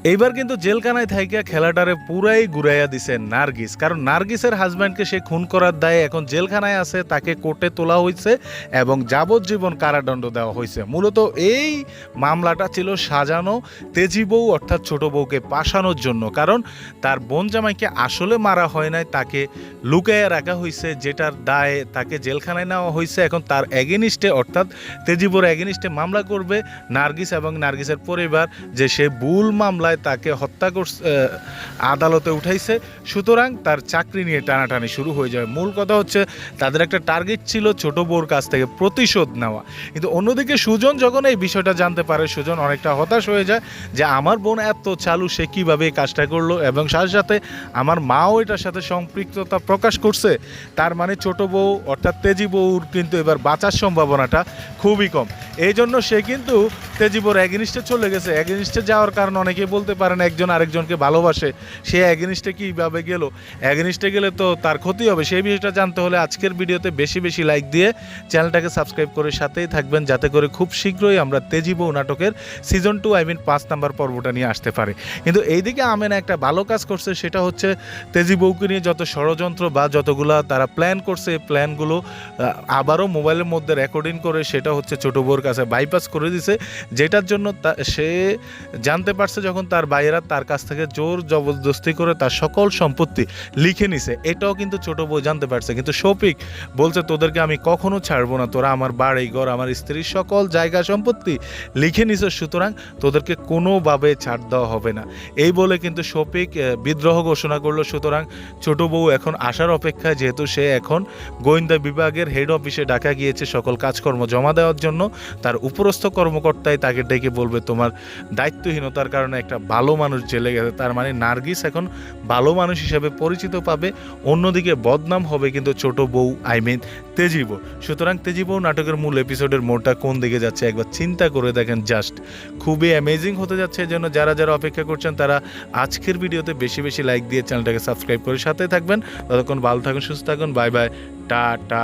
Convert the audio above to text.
এইবার কিন্তু জেলখানায় থাইকা খেলাটারে পুরাই ঘুরাইয়া দিছে নার্গিস, কারণ নার্গিসের হাজব্যান্ডকে সে খুন করার দায়ে এখন জেলখানায় আছে, তাকে কোর্টে তোলা হয়েছে এবং যাবজ্জীবন কারাদণ্ড দেওয়া হয়েছে। মূলত এই মামলাটা ছিল সাজানো তেজি বউ অর্থাৎ ছোট বউকে পাশানোর জন্য, কারণ তার বোন জামাইকে আসলে মারা হয় নাই, তাকে লুকাইয়া রাখা হয়েছে, যেটার দায়ে তাকে জেলখানায় নেওয়া হয়েছে। এখন তার এগেনিস্টে অর্থাৎ তেজিবুর এগেনিস্টে মামলা করবে নার্গিস এবং নার্গিসের পরিবার, যে সে ভুল মামলায় তাকে হত্যা করছে, আদালতে উঠাইছে। সুতরাং তার চাকরি নিয়ে টানাটানি শুরু হয়ে যাবে। মূল কথা হচ্ছে তাদের একটা টার্গেট ছিল ছোট বউর কাছ থেকে প্রতিশোধ নেওয়া। কিন্তু অন্যদিকে সুজন যখন এই বিষয়টা জানতে পারে, সুজন অনেকটা হতাশ হয়ে যায় যে আমার বোন এত চালু, সে কীভাবে এই কাজটা করলো, এবং সাথে সাথে আমার মাও এটার সাথে সম্পৃক্ততা প্রকাশ করছে। তার মানে ছোট বউ অর্থাৎ তেজি বউর কিন্তু এবার বাঁচার সম্ভাবনাটা খুবই কম। এই জন্য সে কিন্তু তেজি বউর এগেনিস্টে চলে গেছে। এগেনিস্টে যাওয়ার কারণ অনেকেই বলতে পারেন একজন আরেকজনকে ভালোবাসে, সে এগেনিস্টে কীভাবে গেল, এগেনিস্টে গেলে তো তার ক্ষতি হবে। সেই বিষয়টা জানতে হলে আজকের ভিডিওতে বেশি বেশি লাইক দিয়ে চ্যানেলটাকে সাবস্ক্রাইব করে সাথেই থাকবেন, যাতে করে খুব শীঘ্রই আমরা তেজি বউ নাটকের সিজন 2 5 নাম্বার পর্বটা নিয়ে আসতে পারি। কিন্তু এইদিকে আমেনা একটা ভালো কাজ করছে, সেটা হচ্ছে তেজি বউকে নিয়ে যত ষড়যন্ত্র বা যতগুলা তারা প্ল্যান করছে, এই প্ল্যানগুলো আবারও মোবাইলের মধ্যে রেকর্ডিং করে সেটা হচ্ছে ছোট বউর কাছে বাইপাস করে দিছে, যেটার জন্য সে জানতে পারছে যখন তার ভাইয়েরা তার কাছ থেকে জোর জবরদস্তি করে তার সকল সম্পত্তি লিখে নিছে। এটাও কিন্তু ছোট বউ জানতে পারছে। কিন্তু শফিক বলছে তোদেরকে আমি কখনো ছাড়বো না, তোরা আমার বাড়ি ঘর আমার স্ত্রীর সকল জায়গা সম্পত্তি লিখে নিছে, সুতরাং তোদেরকে কোনোভাবে ছাড় দেওয়া হবে না, এই বলে কিন্তু শফিক বিদ্রোহ ঘোষণা করলো। সুতরাং ছোট বউ এখন আসার অপেক্ষায়, যেহেতু সে এখন গোয়েন্দা বিভাগের হেড অফিসে ডাকা গিয়েছে সকল কাজকর্ম জমা দেওয়ার জন্য। তার উপরস্থ কর্মকর্তাই তাকে ডেকে বলবে তোমার দায়িত্বহীনতার কারণে একটা ভালো মানুষ জেলে গেছে। তার মানে নার্গিস এখন ভালো মানুষ হিসেবে পরিচিত পাবে, অন্যদিকে বদনাম হবে কিন্তু ছোট বউ তেজি বউ। সুতরাং তেজি বউ নাটকের মূল এপিসোডের মোড়টা কোন দিকে যাচ্ছে একবার চিন্তা করে দেখেন, জাস্ট খুবই অ্যামেজিং হতে যাচ্ছে। এজন্য যারা যারা অপেক্ষা করছেন তারা আজকের ভিডিওতে বেশি বেশি লাইক দিয়ে চ্যানেলটাকে সাবস্ক্রাইব করে সাথে থাকবেন। ততক্ষণ ভালো থাকুন, সুস্থ থাকুন, বাই বাই, টা টা।